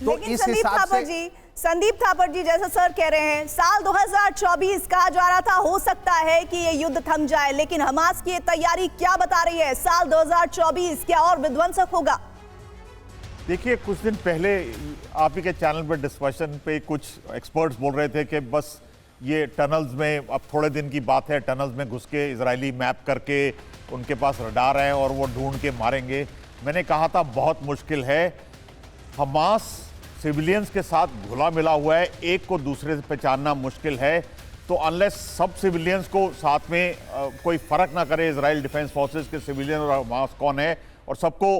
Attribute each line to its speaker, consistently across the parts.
Speaker 1: तो इस हिसाब से
Speaker 2: संदीप थापर जी, जैसा सर कह रहे हैं, साल 2024 कहा जा रहा था हो सकता है कि ये युद्ध थम जाए, लेकिन हमास की तैयारी क्या बता रही है? साल 2024 क्या और विध्वंसक होगा?
Speaker 3: देखिए, कुछ दिन पहले आप ही के चैनल पर डिस्कशन पे कुछ एक्सपर्ट्स बोल रहे थे कि बस ये टनल्स में, अब थोड़े दिन की बात है, टनल्स में घुस के इजरायली मैप करके उनके पास रडार है और वो ढूंढ के मारेंगे। मैंने कहा था बहुत मुश्किल है, हमास सिविलियंस के साथ घुला मिला हुआ है, एक को दूसरे से पहचानना मुश्किल है। तो अनलेस सब सिविलियंस को साथ में कोई फर्क ना करे, इजराइल डिफेंस फोर्सेस के सिविलियन और हमास कौन है, और सबको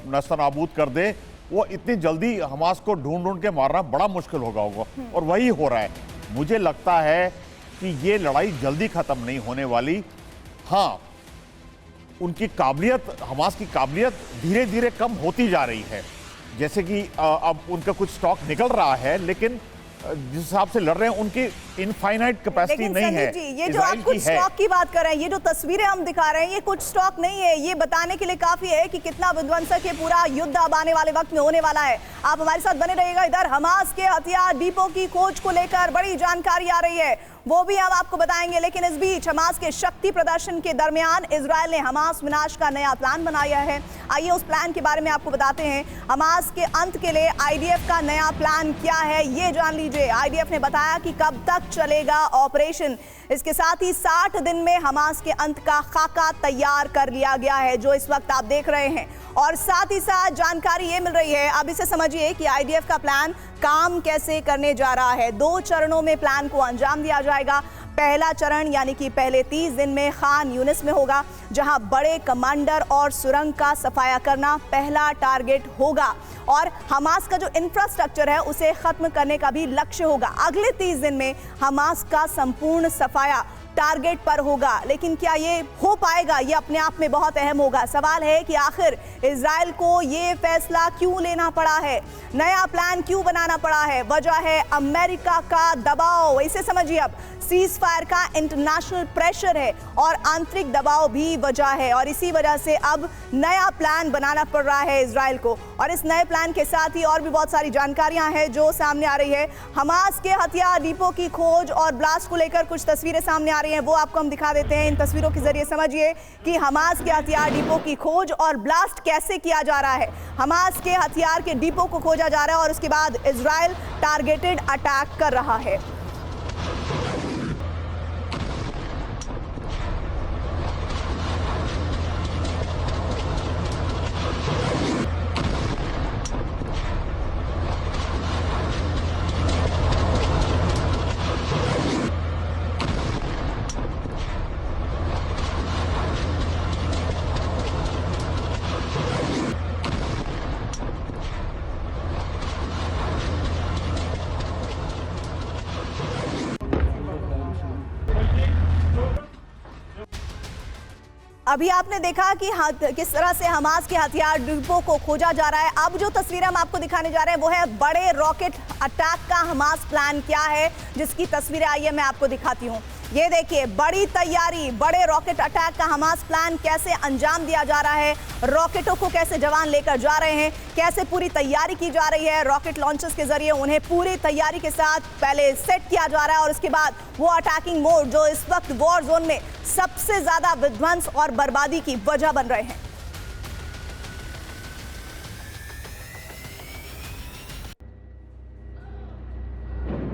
Speaker 3: नस्तनाबूद कर दे, वो इतनी जल्दी हमास को ढूंढ ढूंढ के मारना बड़ा मुश्किल होगा और वही हो रहा है। मुझे लगता है कि ये लड़ाई जल्दी खत्म नहीं होने वाली। हाँ, उनकी काबिलियत, हमास की काबिलियत धीरे धीरे कम होती जा रही है, जैसे कि अब उनका कुछ स्टॉक निकल रहा है, लेकिन जिस हिसाब से लड़ रहे हैं उनकी इनफाइनाइट कैपेसिटी नहीं है।
Speaker 2: जी, ये जो आप कुछ स्टॉक की बात कर रहे हैं, ये जो तस्वीरें हम दिखा रहे हैं, ये कुछ स्टॉक नहीं है। ये बताने के लिए काफी है कि कितना विध्वंसक ये पूरा युद्ध अब आने वाले वक्त में होने वाला है। आप हमारे साथ बने रहिएगा। इधर हमास के हथियार डिपो की खोज को लेकर बड़ी जानकारी आ रही है, वो भी हम आपको बताएंगे। लेकिन इस बीच हमास के शक्ति प्रदर्शन के दरमियान इजरायल ने हमास विनाश का नया प्लान बनाया है। आइए उस प्लान के बारे में आपको बताते हैं। हमास के अंत के लिए आईडीएफ का नया प्लान क्या है, ये जान लीजिए। आईडीएफ ने बताया कि कब तक चलेगा ऑपरेशन। इसके साथ ही 60 दिन में हमास के अंत का खाका तैयार कर लिया गया है, जो इस वक्त आप देख रहे हैं। और साथ ही साथ जानकारी ये मिल रही है, अब इसे समझिए कि आईडीएफ का प्लान काम कैसे करने जा रहा है। 2 चरणों में प्लान को अंजाम दिया जाएगा। पहला चरण यानी कि पहले 30 दिन में खान यूनिस में होगा, जहां बड़े कमांडर और सुरंग का सफाया करना पहला टारगेट होगा और हमास का जो इंफ्रास्ट्रक्चर है उसे खत्म करने का भी लक्ष्य होगा। अगले 30 दिन में हमास का संपूर्ण सफाया टारगेट पर होगा। लेकिन क्या ये हो पाएगा, ये अपने आप में बहुत अहम होगा। सवाल है कि आखिर इजराइल को ये फैसला क्यों लेना पड़ा है, नया प्लान क्यों बनाना पड़ा है? वजह है अमेरिका का दबाव। इसे समझिए, अब सीज फायर का इंटरनेशनल प्रेशर है और आंतरिक दबाव भी वजह है, और इसी वजह से अब नया प्लान बनाना पड़ रहा है इजराइल को। और इस नए प्लान के साथ ही और भी बहुत सारी जानकारियां हैं जो सामने आ रही है। हमास के हथियार डिपो की खोज और ब्लास्ट को लेकर कुछ तस्वीरें सामने आ रही हैं, वो आपको हम दिखा देते हैं। इन तस्वीरों के जरिए समझिए कि हमास के हथियार डिपो की खोज और ब्लास्ट कैसे किया जा रहा है। हमास के हथियार के डिपो को खोजा जा रहा है और उसके बाद इजराइल टारगेटेड अटैक कर रहा है। अभी आपने देखा कि किस तरह से हमास के हथियार डिपो को खोजा जा रहा है। अब जो तस्वीरें हम आपको दिखाने जा रहे हैं वो है बड़े रॉकेट अटैक का हमास प्लान क्या है, जिसकी तस्वीरें आइए मैं आपको दिखाती हूँ। ये देखिए, बड़ी तैयारी, बड़े रॉकेट अटैक का हमास प्लान कैसे अंजाम दिया जा रहा है। रॉकेटों को कैसे जवान लेकर जा रहे हैं, कैसे पूरी तैयारी की जा रही है। रॉकेट लॉन्चर्स के जरिए उन्हें पूरी तैयारी के साथ पहले सेट किया जा रहा है और उसके बाद वो अटैकिंग मोड, जो इस वक्त वॉर जोन में सबसे ज्यादा विध्वंस और बर्बादी की वजह बन रहे हैं।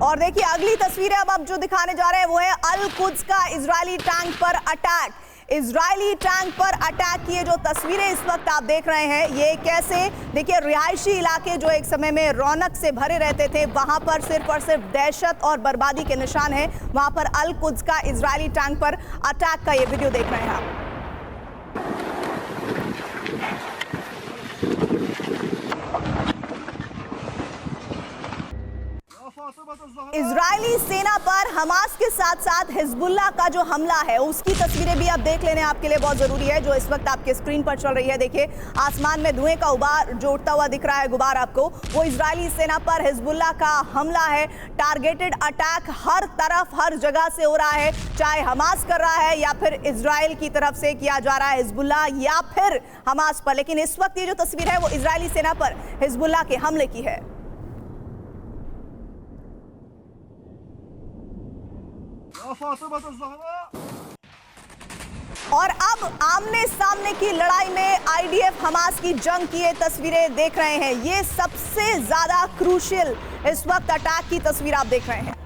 Speaker 2: और देखिए, अगली तस्वीरें अब आप जो दिखाने जा रहे हैं वो है अल कुद्स का इजरायली टैंक पर अटैक। इजरायली टैंक पर अटैक की जो तस्वीरें इस वक्त आप देख रहे हैं, ये कैसे, देखिए, रिहायशी इलाके जो एक समय में रौनक से भरे रहते थे, वहां पर सिर्फ और सिर्फ दहशत और बर्बादी के निशान है। वहां पर अल कुद्स का इजरायली टैंक पर अटैक का ये वीडियो देख रहे हैं आप। इजरायली सेना पर हमास के साथ साथ हिजबुल्लाह का जो हमला है उसकी तस्वीरें भी आप देख लेने आपके लिए बहुत जरूरी है, जो इस वक्त आपके स्क्रीन पर चल रही है। देखिए, आसमान में धुएं का उबार जो उठता हुआ दिख रहा है, गुबार आपको, वो इजरायली सेना पर हिजबुल्लाह का हमला है। टारगेटेड अटैक हर तरफ, हर जगह से हो रहा है, चाहे हमास कर रहा है या फिर इजराइल की तरफ से किया जा रहा है, हिजबुल्लाह या फिर हमास पर। लेकिन इस वक्त ये जो तस्वीर है वो इजरायली सेना पर हिजबुल्लाह के हमले की है। और अब आमने सामने की लड़ाई में आईडीएफ हमास की जंग की ये तस्वीरें देख रहे हैं। ये सबसे ज्यादा क्रूशियल इस वक्त अटैक की तस्वीर आप देख रहे हैं।